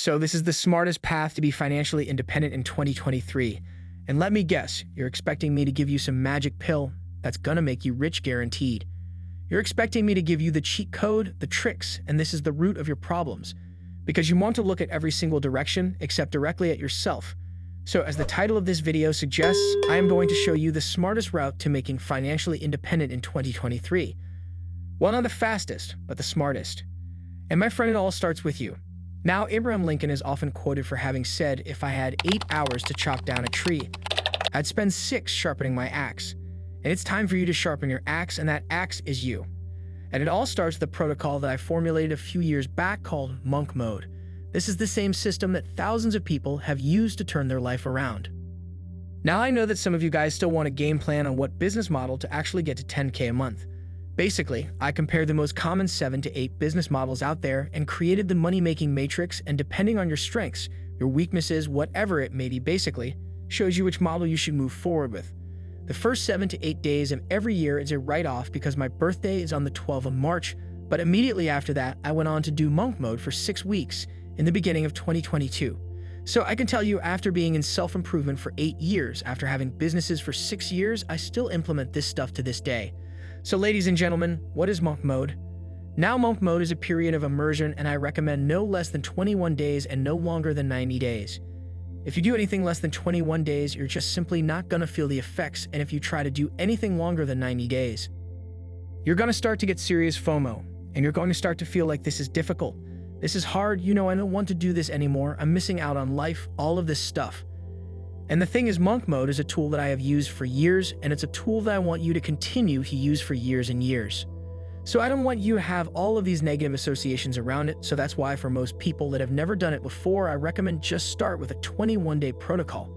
So this is the smartest path to be financially independent in 2023. And let me guess, you're expecting me to give you some magic pill that's gonna make you rich guaranteed. You're expecting me to give you the cheat code, the tricks, and this is the root of your problems. Because you want to look at every single direction except directly at yourself. So as the title of this video suggests, I am going to show you the smartest route to making financially independent in 2023. Well, not the fastest, but the smartest. And my friend, it all starts with you. Now, Abraham Lincoln is often quoted for having said, if I had 8 hours to chop down a tree, I'd spend 6 sharpening my axe. And it's time for you to sharpen your axe, and that axe is you. And it all starts with a protocol that I formulated a few years back called monk mode. This is the same system that thousands of people have used to turn their life around. Now, I know that some of you guys still want a game plan on what business model to actually get to 10K a month. Basically, I compared the most common 7 to 8 business models out there and created the money-making matrix, and depending on your strengths, your weaknesses, whatever it may be, basically, shows you which model you should move forward with. The first 7 to 8 days of every year is a write-off because my birthday is on the 12th of March, but immediately after that, I went on to do monk mode for 6 weeks in the beginning of 2022. So I can tell you, after being in self-improvement for 8 years, after having businesses for 6 years, I still implement this stuff to this day. So ladies and gentlemen, what is monk mode? Now, monk mode is a period of immersion, and I recommend no less than 21 days and no longer than 90 days. If you do anything less than 21 days, you're just simply not gonna feel the effects, and if you try to do anything longer than 90 days, you're gonna start to get serious FOMO, and you're going to start to feel like this is difficult. This is hard, I don't want to do this anymore, I'm missing out on life, all of this stuff. And the thing is, monk mode is a tool that I have used for years, and it's a tool that I want you to continue to use for years and years. So I don't want you to have all of these negative associations around it, so that's why for most people that have never done it before, I recommend just start with a 21-day protocol.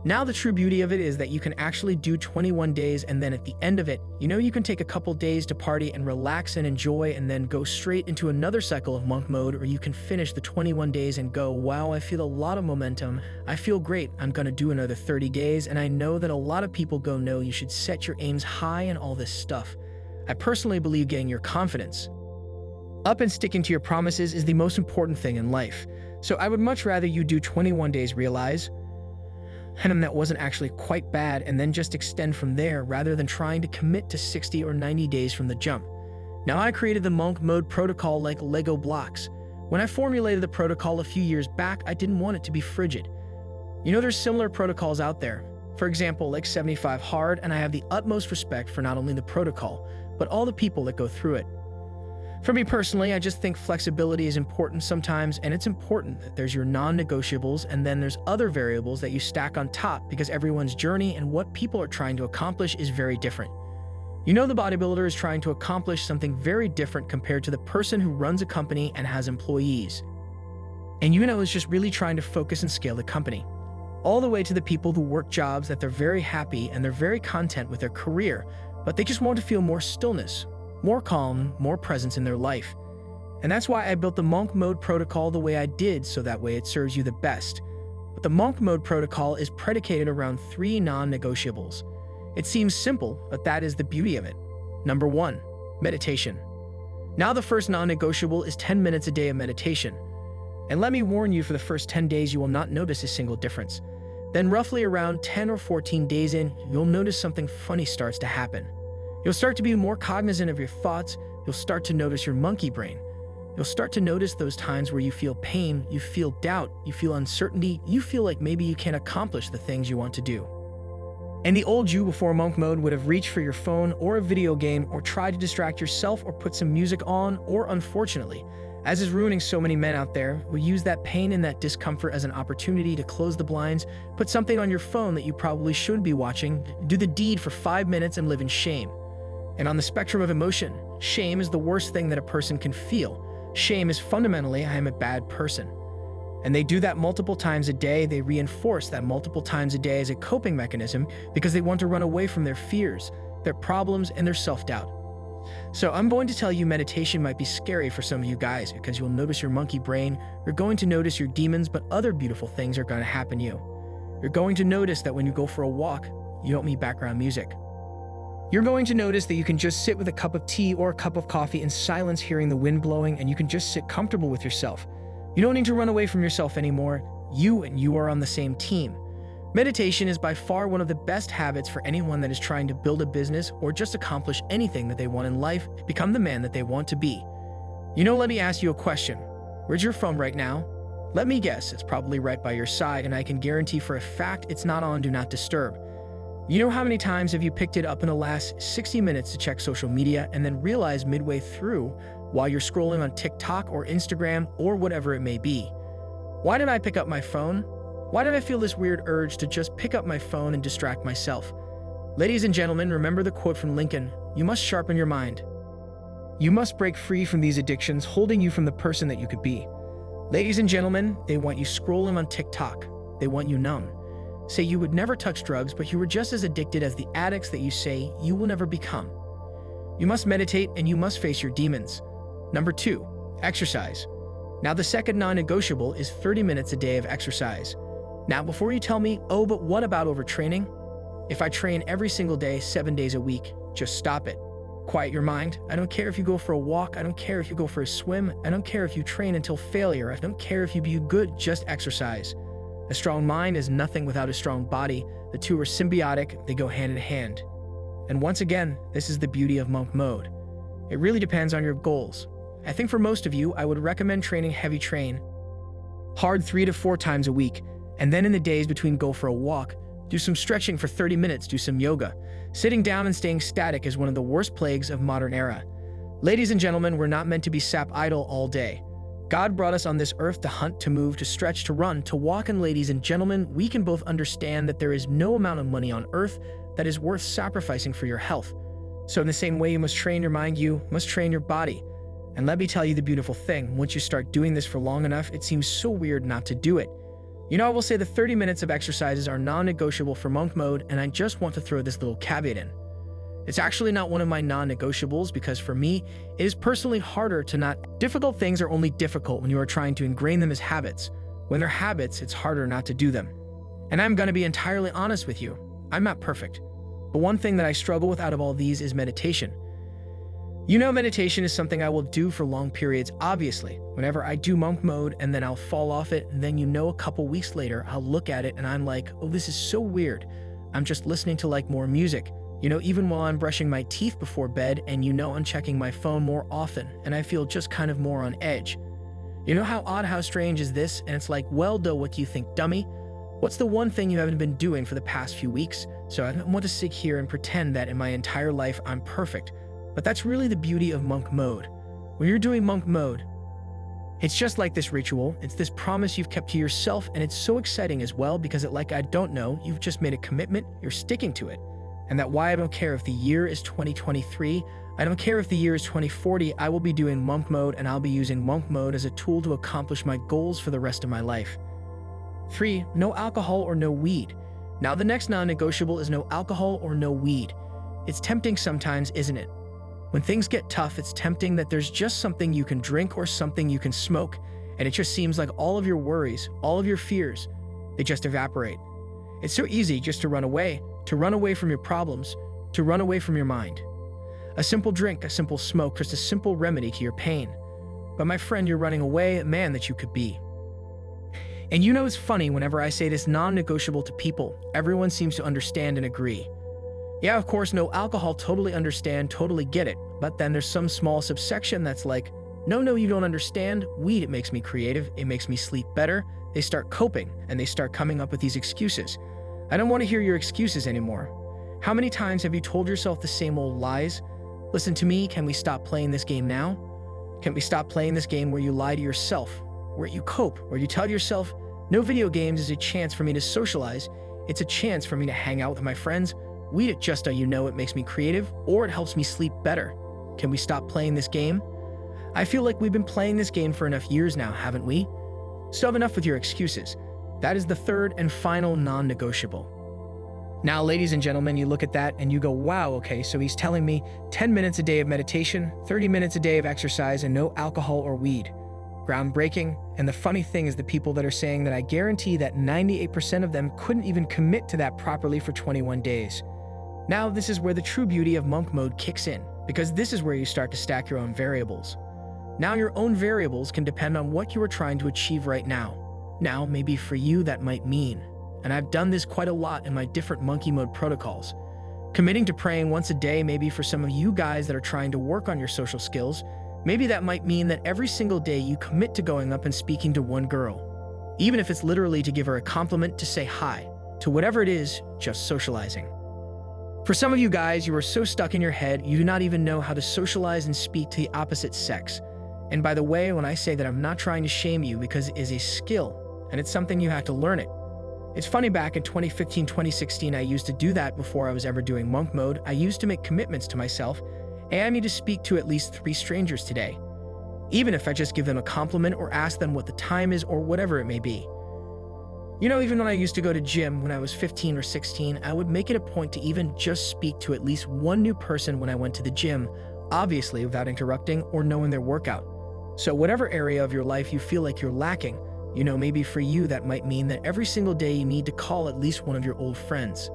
Now, the true beauty of it is that you can actually do 21 days, and then at the end of it, you can take a couple days to party and relax and enjoy, and then go straight into another cycle of monk mode, or you can finish the 21 days and go, wow, I feel a lot of momentum, I feel great, I'm gonna do another 30 days, and I know that a lot of people go, no, you should set your aims high and all this stuff. I personally believe getting your confidence up and sticking to your promises is the most important thing in life. So I would much rather you do 21 days, realize, and that wasn't actually quite bad, and then just extend from there rather than trying to commit to 60 or 90 days from the jump. Now, I created the monk mode protocol like Lego blocks. When I formulated the protocol a few years back, I didn't want it to be frigid. There's similar protocols out there. For example, like 75 hard, and I have the utmost respect for not only the protocol, but all the people that go through it. For me personally, I just think flexibility is important sometimes, and it's important that there's your non-negotiables, and then there's other variables that you stack on top, because everyone's journey and what people are trying to accomplish is very different. The bodybuilder is trying to accomplish something very different compared to the person who runs a company and has employees. And is just really trying to focus and scale the company. All the way to the people who work jobs that they're very happy and they're very content with their career, but they just want to feel more stillness, more calm, more presence in their life. And that's why I built the monk mode protocol the way I did, so that way it serves you the best. But the monk mode protocol is predicated around 3 non-negotiables. It seems simple, but that is the beauty of it. Number 1, meditation. Now, the first non-negotiable is 10 minutes a day of meditation. And let me warn you, for the first 10 days, you will not notice a single difference. Then roughly around 10 or 14 days in, you'll notice something funny starts to happen. You'll start to be more cognizant of your thoughts, you'll start to notice your monkey brain. You'll start to notice those times where you feel pain, you feel doubt, you feel uncertainty, you feel like maybe you can't accomplish the things you want to do. And the old you before monk mode would have reached for your phone or a video game, or tried to distract yourself, or put some music on, or unfortunately, as is ruining so many men out there, will use that pain and that discomfort as an opportunity to close the blinds, put something on your phone that you probably shouldn't be watching, do the deed for 5 minutes and live in shame. And on the spectrum of emotion, shame is the worst thing that a person can feel. Shame is fundamentally, I am a bad person. And they do that multiple times a day. They reinforce that multiple times a day as a coping mechanism because they want to run away from their fears, their problems, and their self-doubt. So I'm going to tell you, meditation might be scary for some of you guys because you'll notice your monkey brain, you're going to notice your demons, but other beautiful things are going to happen to you. You're going to notice that when you go for a walk, you don't need background music. You're going to notice that you can just sit with a cup of tea or a cup of coffee in silence, hearing the wind blowing, and you can just sit comfortable with yourself. You don't need to run away from yourself anymore. You and you are on the same team. Meditation is by far one of the best habits for anyone that is trying to build a business or just accomplish anything that they want in life, become the man that they want to be. Let me ask you a question. Where's your phone right now? Let me guess, it's probably right by your side, and I can guarantee for a fact it's not on Do Not Disturb. How many times have you picked it up in the last 60 minutes to check social media and then realize midway through while you're scrolling on TikTok or Instagram or whatever it may be? Why did I pick up my phone? Why did I feel this weird urge to just pick up my phone and distract myself? Ladies and gentlemen, remember the quote from Lincoln, you must sharpen your mind. You must break free from these addictions holding you from the person that you could be. Ladies and gentlemen, they want you scrolling on TikTok. They want you numb. Say you would never touch drugs, but you were just as addicted as the addicts that you say you will never become. You must meditate and you must face your demons. Number 2, exercise. Now the second non-negotiable is 30 minutes a day of exercise. Now before you tell me, oh, but what about overtraining? If I train every single day, 7 days a week, just stop it. Quiet your mind. I don't care if you go for a walk. I don't care if you go for a swim. I don't care if you train until failure. I don't care if you be good, just exercise. A strong mind is nothing without a strong body. The two are symbiotic, they go hand in hand. And once again, this is the beauty of monk mode. It really depends on your goals. I think for most of you, I would recommend training heavy train hard 3 to 4 times a week, and then in the days between go for a walk, do some stretching for 30 minutes, do some yoga. Sitting down and staying static is one of the worst plagues of modern era. Ladies and gentlemen, we're not meant to be sap idle all day. God brought us on this earth to hunt, to move, to stretch, to run, to walk, and ladies and gentlemen, we can both understand that there is no amount of money on earth that is worth sacrificing for your health. So in the same way you must train your mind, you must train your body. And let me tell you the beautiful thing, once you start doing this for long enough, it seems so weird not to do it. I will say the 30 minutes of exercises are non-negotiable for monk mode, and I just want to throw this little caveat in. It's actually not one of my non-negotiables because for me, it is personally harder to not. Difficult things are only difficult when you are trying to ingrain them as habits. When they're habits, it's harder not to do them. And I'm going to be entirely honest with you. I'm not perfect. But one thing that I struggle with out of all these is meditation. Meditation is something I will do for long periods, obviously. Whenever I do monk mode and then I'll fall off it, and then a couple weeks later, I'll look at it and I'm like, oh, this is so weird. I'm just listening to more music. Even while I'm brushing my teeth before bed and I'm checking my phone more often and I feel just kind of more on edge. How odd, how strange is this? And it's like, well, duh, what do you think, dummy? What's the one thing you haven't been doing for the past few weeks? So I don't want to sit here and pretend that in my entire life I'm perfect. But that's really the beauty of monk mode. When you're doing monk mode, it's just like this ritual. It's this promise you've kept to yourself, and it's so exciting as well because I don't know, you've just made a commitment, you're sticking to it. And that why I don't care if the year is 2023, I don't care if the year is 2040, I will be doing monk mode and I'll be using monk mode as a tool to accomplish my goals for the rest of my life. 3, no alcohol or no weed. Now the next non-negotiable is no alcohol or no weed. It's tempting sometimes, isn't it? When things get tough, it's tempting that there's just something you can drink or something you can smoke, and it just seems like all of your worries, all of your fears, they just evaporate. It's so easy just to run away from your problems, to run away from your mind. A simple drink, a simple smoke, just a simple remedy to your pain. But my friend, you're running away, a man that you could be. And it's funny, whenever I say this non-negotiable to people, everyone seems to understand and agree. Yeah, of course, no alcohol, totally understand, totally get it. But then there's some small subsection that's like, no, you don't understand. Weed, it makes me creative. It makes me sleep better. They start coping and they start coming up with these excuses. I don't want to hear your excuses anymore. How many times have you told yourself the same old lies? Listen to me, can we stop playing this game now? Can we stop playing this game where you lie to yourself, where you cope, where you tell yourself, no video games is a chance for me to socialize. It's a chance for me to hang out with my friends. Weed, it just it makes me creative or it helps me sleep better. Can we stop playing this game? I feel like we've been playing this game for enough years now, haven't we? So enough with your excuses. That is the third and final non-negotiable. Now, ladies and gentlemen, you look at that and you go, wow, okay, so he's telling me 10 minutes a day of meditation, 30 minutes a day of exercise, and no alcohol or weed. Groundbreaking. And the funny thing is the people that are saying that, I guarantee that 98% of them couldn't even commit to that properly for 21 days. Now, this is where the true beauty of monk mode kicks in, because this is where you start to stack your own variables. Now your own variables can depend on what you are trying to achieve right now. Now, maybe for you that might mean, and I've done this quite a lot in my different monkey mode protocols, committing to praying once a day. Maybe for some of you guys that are trying to work on your social skills, maybe that might mean that every single day you commit to going up and speaking to one girl, even if it's literally to give her a compliment, to say hi, to whatever it is, just socializing. For some of you guys, you are so stuck in your head, you do not even know how to socialize and speak to the opposite sex. And by the way, when I say that, I'm not trying to shame you, because it is a skill, and it's something you have to learn it. It's funny, back in 2015, 2016, I used to do that before I was ever doing monk mode. I used to make commitments to myself, and I need to speak to at least 3 strangers today, even if I just give them a compliment or ask them what the time is or whatever it may be. You know, even when I used to go to gym when I was 15 or 16, I would make it a point to even just speak to at least one new person when I went to the gym, obviously without interrupting or knowing their workout. So whatever area of your life you feel like you're lacking, you know, maybe for you that might mean that every single day you need to call at least one of your old friends.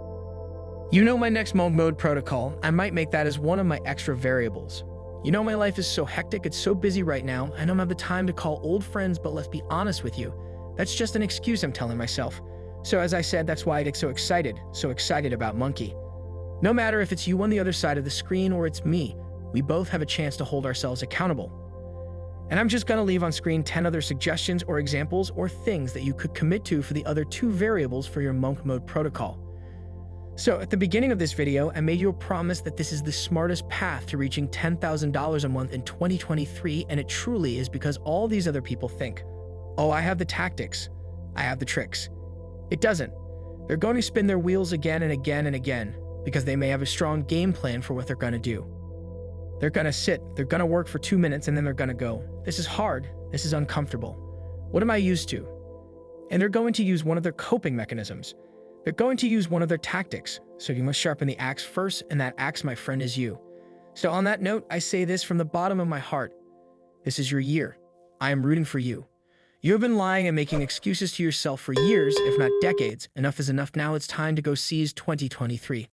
You know, my next monk mode protocol, I might make that as one of my extra variables. You know, my life is so hectic, it's so busy right now, I don't have the time to call old friends, but let's be honest with you, that's just an excuse I'm telling myself. So as I said, that's why I get so excited about Monkey. No matter if it's you on the other side of the screen or it's me, we both have a chance to hold ourselves accountable. And I'm just gonna leave on screen 10 other suggestions or examples or things that you could commit to for the other 2 variables for your monk mode protocol. So at the beginning of this video, I made you a promise that this is the smartest path to reaching $10,000 a month in 2023, and it truly is, because all these other people think, oh, I have the tactics, I have the tricks. It doesn't. They're going to spin their wheels again and again and again, because they may have a strong game plan for what they're going to do. They're going to sit, they're going to work for 2 minutes, and then they're going to go, this is hard, this is uncomfortable. What am I used to? And they're going to use one of their coping mechanisms. They're going to use one of their tactics. So you must sharpen the axe first, and that axe, my friend, is you. So on that note, I say this from the bottom of my heart. This is your year. I am rooting for you. You have been lying and making excuses to yourself for years, if not decades. Enough is enough now. It's time to go seize 2023.